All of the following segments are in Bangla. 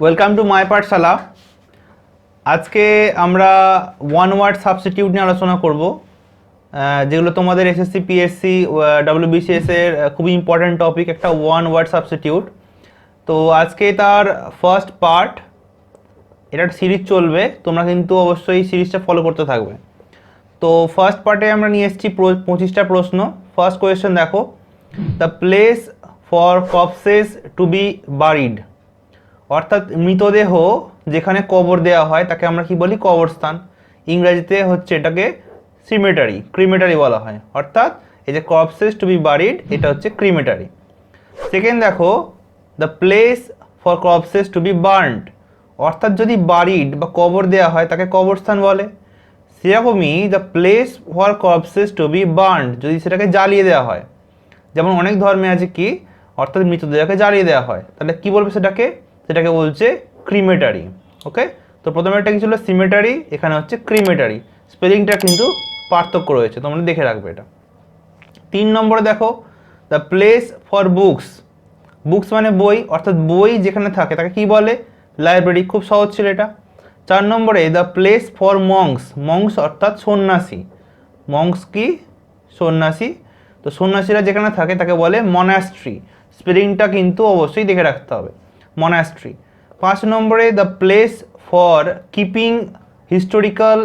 ওয়েলকাম টু মাই পাঠশালা। আজকে আমরা ওয়ান ওয়ার্ড সাবস্টিটিউট নিয়ে আলোচনা করব, যেগুলো তোমাদের এসএসসি পিএসসি ডব্লিউবিসিএস এর খুবই ইম্পর্ট্যান্ট টপিক, একটা ওয়ান ওয়ার্ড সাবস্টিটিউট। তো আজকে তার ফার্স্ট পার্ট, এটা সিরিজ চলবে, তোমরা কিন্তু অবশ্যই সিরিজটা ফলো করতে থাকবে। তো ফার্স্ট পার্টে আমরা নিয়ে এসেছি 25টা প্রশ্ন। ফার্স্ট কোয়েশ্চেন দেখো, the place for corpses to be buried, অর্থাৎ মৃতদেহ যেখানে কবর দেওয়া হয় তাকে আমরা কি বলি? কবরস্থান। ইংরেজিতে হচ্ছে এটাকে সিমেটারি, ক্রিমেটারি বলা হয়। অর্থাৎ এই যে কর্পসেস টু বি বারিড, এটা হচ্ছে ক্রিমেটারি। সেকেন্ড দেখো, the place for corpses to be burned, অর্থাৎ যদি বারিড বা কবর দেওয়া হয় তাকে কবরস্থান বলে। সেরকমই the place for corpses to be burned, যদি সেটাকে জ্বালিয়ে দেওয়া হয়, যেমন অনেক ধর্মে আছে কি, অর্থাৎ মৃতদেহকে জ্বালিয়ে দেওয়া হয়, তাহলে কি বলবে সেটাকে? সেটাকে বলছে ক্রিমেটারি। ওকে, তো প্রথমে একটা কি ছিল? সিমেটারি, এখানে হচ্ছে ক্রিমেটারি। স্পেলিংটা কিন্তু পার্থক্য রয়েছে, তোমরা দেখে রাখবে এটা। 3 নম্বরে দেখো, the place for books, books মানে বই, অর্থাৎ বই যেখানে থাকে তাকে কি বলে? লাইব্রেরি। খুব সহজ ছিল এটা। 4 নম্বরে the place for monks, monks অর্থাৎ সন্ন্যাসী। মংস কি? সন্ন্যাসী। তো সন্ন্যাসীরা যেখানে থাকে তাকে বলে মনাস্ট্রি। স্পেলিংটা কিন্তু অবশ্যই দেখে রাখতে হবে, মনাস্ট্রি। 5 নম্বরে the place for keeping historical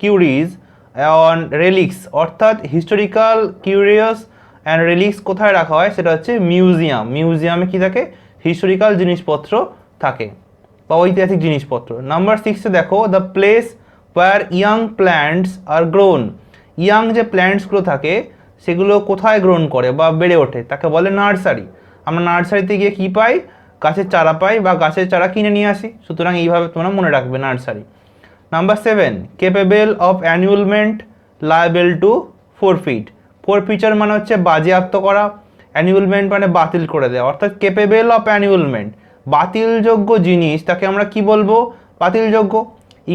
curios and relics, অর্থাৎ হিস্টোরিক্যাল কিউরিয়াস অ্যান্ড রেলিক্স কোথায় রাখা হয়? সেটা হচ্ছে মিউজিয়াম। মিউজিয়ামে কি থাকে? হিস্টোরিক্যাল জিনিসপত্র থাকে বা ঐতিহাসিক জিনিসপত্র। নাম্বার 6-এ দেখো, the place where young plants are grown, young যে প্ল্যান্টসগুলো থাকে সেগুলো কোথায় গ্রোন করে বা বেড়ে ওঠে তাকে বলে নার্সারি। আমরা নার্সারিতে গিয়ে কী পাই? গাছের চারা পাই বা গাছের চারা কিনে নিয়ে আসি। সুতরাং এইভাবে তোমরা মনে রাখবে, nursery. Number 7, capable of annulment, liable to forfeit. Forfeiture মানে হচ্ছে বাজেয়াপ্ত করা, অ্যানুয়ালমেন্ট মানে বাতিল করে দেওয়া। অর্থাৎ কেপেবল অফ অ্যানুয়ালমেন্ট, বাতিলযোগ্য জিনিস, তাকে আমরা কি বলবো? বাতিলযোগ্য।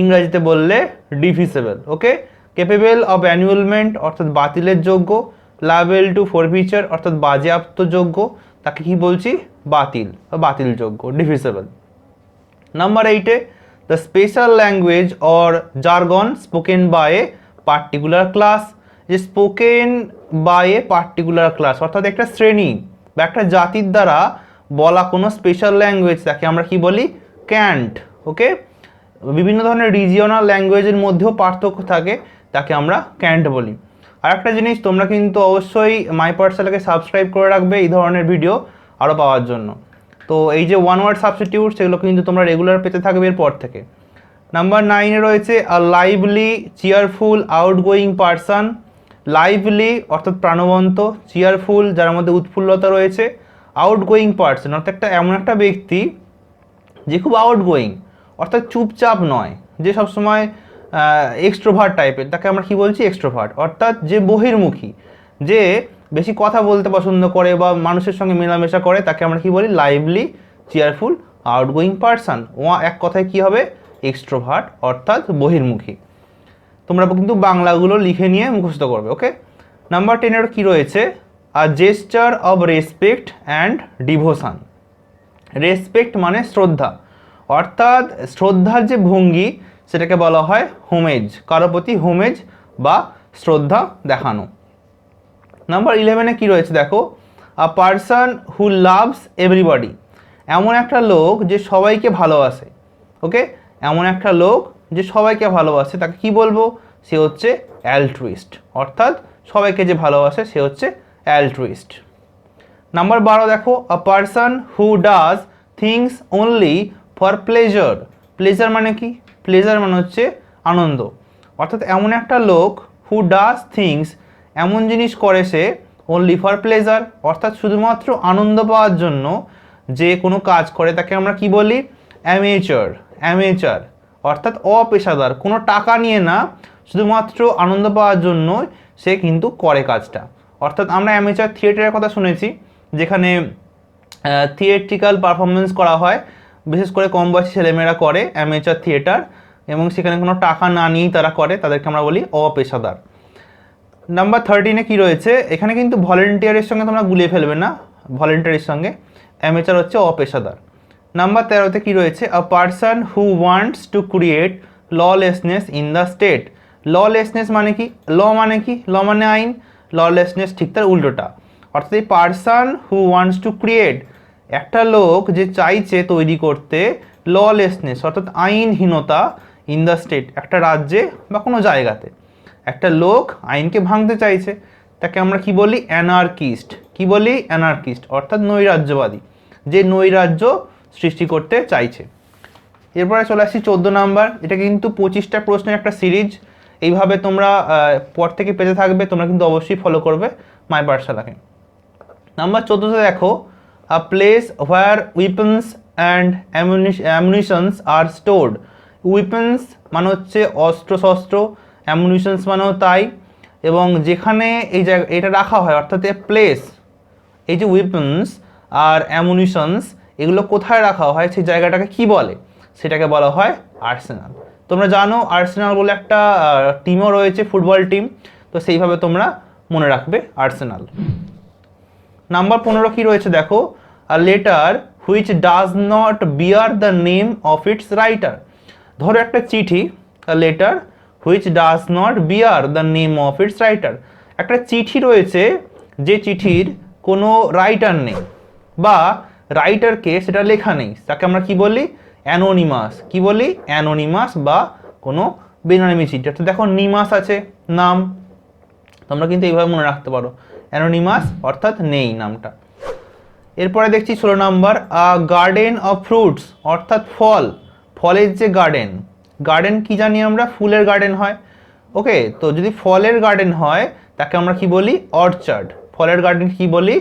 ইংরেজিতে বললে ডিফিসেবল। ওকে, কেপেবল অফ অ্যানুয়ালমেন্ট অর্থাৎ বাতিলের যোগ্য, লায়াবেল টু ফোরফিচার অর্থাৎ বাজেয়াপ্তযোগ্য, তাকে কি বলছি? বাতিল বা বাতিলযোগ্য, ডিফিসেবল। নাম্বার 8-এ, the special language or jargon spoken by a particular class, যে spoken by a particular class অর্থাৎ একটা শ্রেণী বা একটা জাতির দ্বারা বলা কোনো স্পেশাল ল্যাঙ্গুয়েজ, তাকে আমরা কি বলি? ক্যান্ট। ওকে, বিভিন্ন ধরনের রিজিওনাল ল্যাঙ্গুয়েজের মধ্যেও পার্থক্য থাকে, তাকে আমরা ক্যান্ট বলি। আর একটা জিনিস, তোমরা কিন্তু অবশ্যই মাই পাঠশালাকে সাবস্ক্রাইব করে রাখবে এই ধরনের ভিডিও আরও পাওয়ার জন্য। তো এই যে ওয়ান ওয়ার্ড সাবস্টিটিউট, সেগুলো কিন্তু তোমরা রেগুলার পেতে থাকবে এরপর থেকে। নাম্বার 9-এ রয়েছে a lively cheerful outgoing person. Lively অর্থাৎ প্রাণবন্ত, চিয়ারফুল যার মধ্যে উৎফুল্লতা রয়েছে, আউটগোয়িং পারসন অর্থাৎ এমন একটা ব্যক্তি যে খুব আউটগোয়িং, অর্থাৎ চুপচাপ নয়, যে সবসময় এক্সট্রোভার্ট টাইপের, তাকে আমরা কি বলছি? এক্সট্রোভার্ট। অর্থাৎ যে বহির্মুখী, যে বেশি কথা বলতে পছন্দ করে বা মানুষের সঙ্গে মেলামেশা করে, তাকে আমরা কি বলি? Lively cheerful outgoing person. এক কথায় কি হবে? এক্সট্রোভার্ট অর্থাৎ বহির্মুখী। তোমরা কিন্তু বাংলাগুলো লিখে নিয়ে মুখস্থ করবে। ওকে, নাম্বার 10-এর কি রয়েছে? A gesture of respect and devotion. Respect মানে শ্রদ্ধা, অর্থাৎ শ্রদ্ধার যে ভঙ্গি সেটাকে বলা হয় হোমেজ, কারো প্রতি হোমেজ বা শ্রদ্ধা দেখানো। নাম্বার 11-এ কি রয়েছে দেখো, a person who loves everybody, এমন একটা লোক যে সবাইকে ভালোবাসে। ওকে, এমন একটা লোক যে সবাইকে ভালোবাসে, তাকে কি বলবো? সে হচ্ছে অ্যালট্রুইস্ট, অর্থাৎ সবাইকে যে ভালোবাসে সে হচ্ছে অ্যালট্রুইস্ট। নাম্বার 12 দেখো, a person who does things only for pleasure. Pleasure মানে কি? প্লেজার মানে হচ্ছে আনন্দ, অর্থাৎ এমন একটা লোক হু ডাজ থিংস, এমন জিনিস করে সে, অনলি ফর প্লেজার অর্থাৎ শুধুমাত্র আনন্দ পাওয়ার জন্য যে কোনো কাজ করে, তাকে আমরা কি বলি? অ্যামেচার। অ্যামেচার অর্থাৎ অপেশাদার, কোনো টাকা নিয়ে না, শুধুমাত্র আনন্দ পাওয়ার জন্য সে কিন্তু করে কাজটা। অর্থাৎ আমরা অ্যামেচার থিয়েটারের কথা শুনেছি, যেখানে থিয়েট্রিক্যাল পারফরমেন্স করা হয়, বিশেষ করে কম বয়সী ছেলেমেয়েরা করে অ্যামেচার থিয়েটার, এবং সেখানে কোনো টাকা না নিয়েই তারা করে, তাদেরকে আমরা বলি অপেশাদার। নাম্বার 13-এ কি রয়েছে? এখানে কিন্তু ভলেন্টিয়ারের সঙ্গে তোমরা গুলিয়ে ফেলবে না, ভলেন্টিয়ারের সঙ্গে। অ্যামেচার হচ্ছে অপেশাদার। নাম্বার 13তে কি রয়েছে, আ person who wants to create lawlessness in the state. Lawlessness মানে কি, ল মানে কি, ল মানে আইন, ললেসনেস ঠিক তার উল্টোটা। অর্থাৎ এই person who wants to create, একটা লোক যে চাইছে তৈরি করতে ললেসনেস অর্থাৎ আইনহীনতা ইন দ্য স্টেট, একটা রাজ্যে বা কোনো জায়গাতে একটা লোক আইনকে ভাঙতে চাইছে, তাকে আমরা কি বলি, অ্যানার্কিস্ট। কি বলি, অ্যানার্কিস্ট অর্থাৎ নৈরাজ্যবাদী, যে নৈরাজ্য সৃষ্টি করতে চাইছে। এরপরে চলে আসছি 14 নাম্বার। এটা কিন্তু 25টা প্রশ্নের একটা সিরিজ, এইভাবে তোমরা পর থেকে পেতে থাকবে, তোমরা কিন্তু অবশ্যই ফলো করবে মাই পাঠশালাকে। নাম্বার 14তে দেখো, a place where weapons and ammunitions are stored. Weapons মানে হচ্ছে অস্ত্র শস্ত্র, অ্যামুনিশনস মানেও তাই, এবং যেখানে এই জায়গা এটা রাখা হয় অর্থাৎ এ প্লেস, এই যে উইপন্স আর অ্যামুনিশনস এগুলো কোথায় রাখা হয় সেই জায়গাটাকে কি বলে, সেটাকে বলা হয় আর্সেনাল। তোমরা জানো আর্সেনাল বলে একটা টিমও রয়েছে, ফুটবল টিম, তো সেইভাবে তোমরা মনে রাখবে আর্সেনাল। নাম্বার 15 কি রয়েছে দেখো, a letter which does not bear the name of its writer. ধরো একটা চিঠি, a letter which does not bear the name of its writer, একটা চিঠি রয়েছে যে চিঠির কোনো রাইটার নেই বা রাইটারকে সেটা লেখা নেই, তাকে আমরা কি বলি, অ্যানোনিমাস। কি বলি, অ্যানোনিমাস বা কোনো বেনামী চিঠি। অর্থাৎ দেখো নিমাস আছে নাম, তোমরা কিন্তু এইভাবে মনে রাখতে পারো, অ্যানোনিমাস অর্থাৎ নেই নামটা। এরপরে দেখছি 16 number, a garden of fruits অর্থাৎ ফল, ফলের যে গার্ডেন, গার্ডেন কি জানি আমরা, ফুলের গার্ডেন হয়, ওকে, তো যদি ফলের গার্ডেন হয় তাকে আমরা কি বলি, অর্চার্ড। ফলের গার্ডেন কি বলি,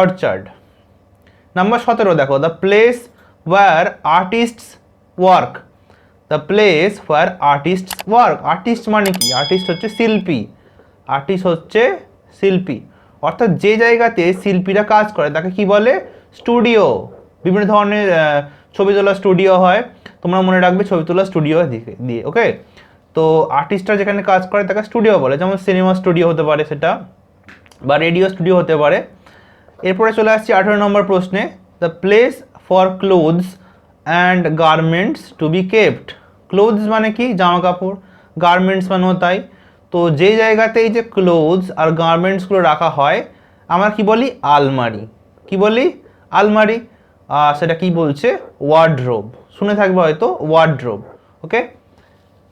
অর্চার্ড। নাম্বার 17 দেখো, the place where artists work. The place where artists work, artist মানে কি, আর্টিস্ট হচ্ছে শিল্পী, আর্টিস্ট হচ্ছে শিল্পী, অর্থাৎ যে জায়গাতে শিল্পীরা কাজ করে তাকে কি বলে, স্টুডিও। বিভিন্ন ধরনের ছবি তোলা স্টুডিও হয়, তোমরা মনে রাখবে ছবি তোলা স্টুডিও দিয়ে, ওকে। তো আর্টিস্টরা যেখানে কাজ করে তাকে স্টুডিও বলে, যেমন সিনেমা স্টুডিও হতে পারে সেটা, বা রেডিও স্টুডিও হতে পারে। এরপরে চলে আসছি 18 নম্বর প্রশ্নে, the place for clothes and garments to be kept. Clothes মানে কি, জামা কাপড়, গার্মেন্টস মানেও তাই। তো যে জায়গাতে এই যে ক্লোথস আর গার্মেন্টসগুলো রাখা হয় আমরা কি বলি, আলমারি। কি বলি, আলমারি, সেটা কি বলছে, ওয়ার্ডরোব, শুনে থাকবে হয়তো, ওয়ার্ডরোব, ওকে।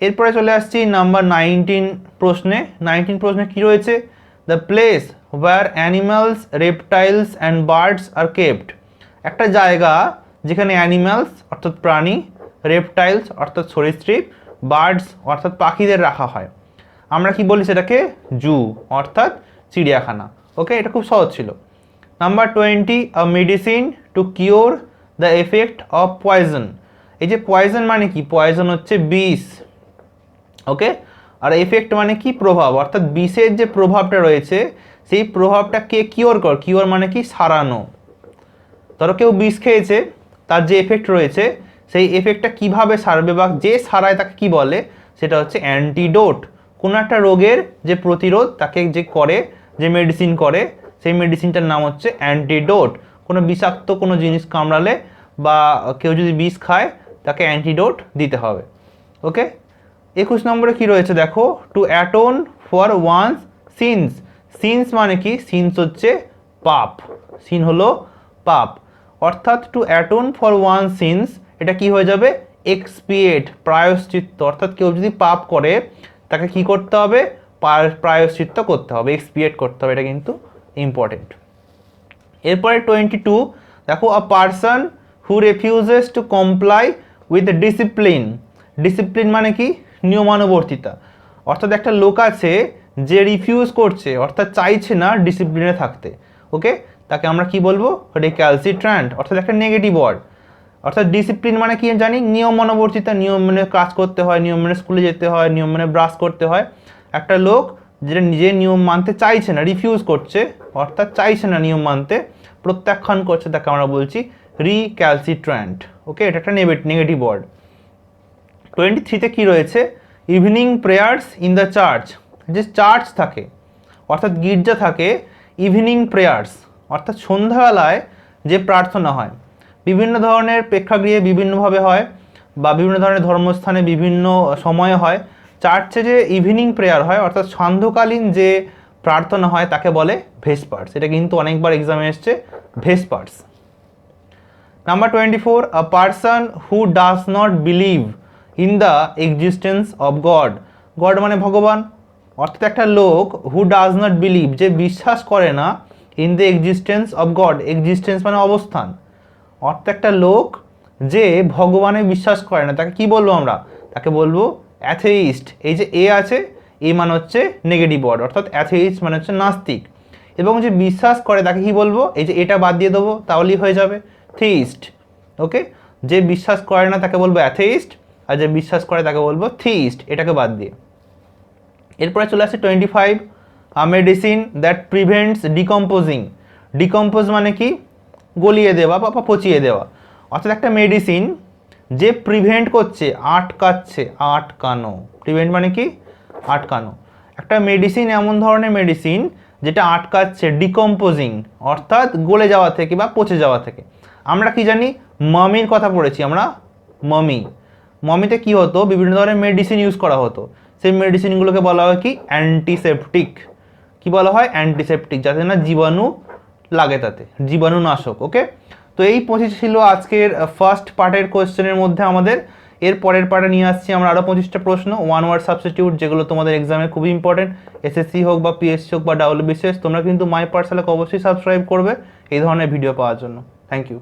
এরপরে চলে আসছি নাম্বার 19 প্রশ্নে। 19 প্রশ্নে কি রয়েছে, the place where animals, reptiles and birds are kept. একটা জায়গা যেখানে অ্যানিমালস অর্থাৎ প্রাণী, রেপটাইলস অর্থাৎ সরীসৃপ, বার্ডস অর্থাৎ পাখিদের রাখা হয়, আমরা কি বলি সেটাকে, জু অর্থাৎ চিড়িয়াখানা, ওকে। এটা খুব সহজ ছিল। Number 20, a medicine two cure the effect of poison. এই যে পয়জন মানে কি, পয়জন হচ্ছে বিষ, ওকে, আর এফেক্ট মানে কি, প্রভাব, অর্থাৎ বিষের যে প্রভাবটা রয়েছে সেই প্রভাবটাকে কিওর কর, কিওর মানে কি, সারানো। ধরো কেউ বিষ খেয়েছে, তার যে এফেক্ট রয়েছে সেই এফেক্টটা কিভাবে সারবে বা যে সারায় তাকে কি বলে, সেটা হচ্ছে অ্যান্টিডোট। কোনো একটা রোগের যে প্রতিরোধ তাকে যে করে, যে মেডিসিন করে, সেই মেডিসিনটার নাম হচ্ছে অ্যান্টিডোট। কোনো বিষাক্ত কোনো জিনিস কামড়ালে বা কেউ যদি বিষ খায় তাকে অ্যান্টিডোট দিতে হবে, ওকে। 21 নম্বরে কি রয়েছে দেখো, to atone for one's sins. Sins মানে কি, সিনস হচ্ছে পাপ, সিন হলো পাপ, অর্থাৎ to atone for one sins, এটা কি হয়ে যাবে, এক্সপিয়েট, প্রায়শ্চিত্ত, অর্থাৎ কেউ যদি পাপ করে তাকে কি করতে হবে, প্রায়শ্চিত্ত করতে হবে, এক্সপিয়েট করতে হবে, এটা কিন্তু ইম্পর্টেন্ট। এরপরে 22 দেখো, a person who refuses to comply with discipline. Discipline মানে কি, নিয়মানুবর্তিতা, অর্থাৎ একটা লোক আছে যে রিফিউজ করছে অর্থাৎ চাইছে না ডিসিপ্লিনে থাকতে, ওকে, তাকে আমরা কি বলবো, রেক্যালসিট্র্যান্ট, অর্থাৎ একটা নেগেটিভ ওয়ার্ড। অর্থাৎ ডিসিপ্লিন মানে কি জানি, নিয়মানুবর্তিতা, নিয়ম মেনে কাজ করতে হয়, নিয়ম মেনে স্কুলে যেতে হয়, নিয়ম মেনে ব্রাশ করতে হয়। একটা লোক যেটা নিজের নিয়ম মানতে চাইছে না, রিফিউজ করছে অর্থাৎ চাইছে না নিয়ম মানতে, প্রত্যাখ্যান করছে, তাকে আমরা বলছি রিক্যালসিট্র্যান্ট, ওকে, এটা একটা নেগেটিভ ওয়ার্ড। 23তে কি রয়েছে, evening prayers in the church. যে চার্চ থাকে অর্থাৎ গির্জা থাকে, ইভিনিং প্রেয়ার্স অর্থাৎ সন্ধ্যাবেলায় যে প্রার্থনা হয়, বিভিন্ন ধরনের প্রেক্ষাগৃহে বিভিন্নভাবে হয় বা বিভিন্ন ধরনের ধর্মস্থানে বিভিন্ন সময়ে হয়। চার্চে যে ইভিনিং প্রেয়ার হয় অর্থাৎ সান্ধ্যকালীন যে প্রার্থনা হয় তাকে বলে ভেসপার্স। এটা কিন্তু অনেকবার এক্সামে এসছে, vespers. Number 24, a person who does not believe in the existence of God. God মানে ভগবান, অর্থাৎ একটা লোক হু ডাজ নট বিলিভ, যে বিশ্বাস করে না, in the existence of god, existence মানে অবস্থান, অর্থাৎ একটা লোক যে ভগবানে বিশ্বাস করে না তাকে কি বলবো আমরা, তাকে বলবো অ্যাথেইস্ট। এই যে এ আছে, এ মানে হচ্ছে নেগেটিভ ওয়ার্ড, অর্থাৎ অ্যাথেইস্ট মানে হচ্ছে নাস্তিক। এবং যে বিশ্বাস করে তাকে কি বলবো, এই যে এটা বাদ দিয়ে দেবো তাহলেই হয়ে যাবে থিইস্ট। ওকে, যে বিশ্বাস করে না তাকে বলবো অ্যাথেইস্ট, আর যে বিশ্বাস করে তাকে বলবো থিইস্ট, এটাকে বাদ দিয়ে। এরপরে চলে আসছে 25, a medicine that prevents decomposing. Decompose মানে কি, গলিয়ে দেওয়া বা পচিয়ে দেওয়া, অর্থাৎ একটা মেডিসিন যে প্রিভেন্ট করছে, আটকাচ্ছে, আটকানো। প্রিভেন্ট মানে কি, আটকানো। একটা মেডিসিন এমন ধরনের মেডিসিন যেটা আটকাচ্ছে ডিকম্পোজিং, অর্থাৎ গলে যাওয়া থেকে বা পচে যাওয়া থেকে। আমরা কি জানি, মামির কথা পড়েছি আমরা, মমিতে কি হতো, বিভিন্ন ধরনের মেডিসিন ইউজ করা হতো, সেই মেডিসিনগুলোকে বলা হয় কি, অ্যান্টিসেপটিক। কি বলা হয়, অ্যান্টিসেপটিক, যাতে না জীবাণু লাগে, তাতে জীবাণুনাশক। ওকে, তো এই 25 ছিল আজকের ফার্স্ট পার্টের কোয়েশ্চেনের মধ্যে আমাদের। এর পরের পার্টে নিয়ে আসছি আমরা আরও 25টা প্রশ্ন, ওয়ান ওয়ার্ড সাবস্টিটিউট, যেগুলো তোমাদের এক্সামে খুবই ইম্পর্টেন্ট, এসএসসি হোক বা পিএসসি হোক বা ডাব্লিউবিসিএস। তোমরা কিন্তু মাই পাঠশালাকে অবশ্যই সাবস্ক্রাইব করবে এই ধরনের ভিডিও পাওয়ার জন্য। Thank you.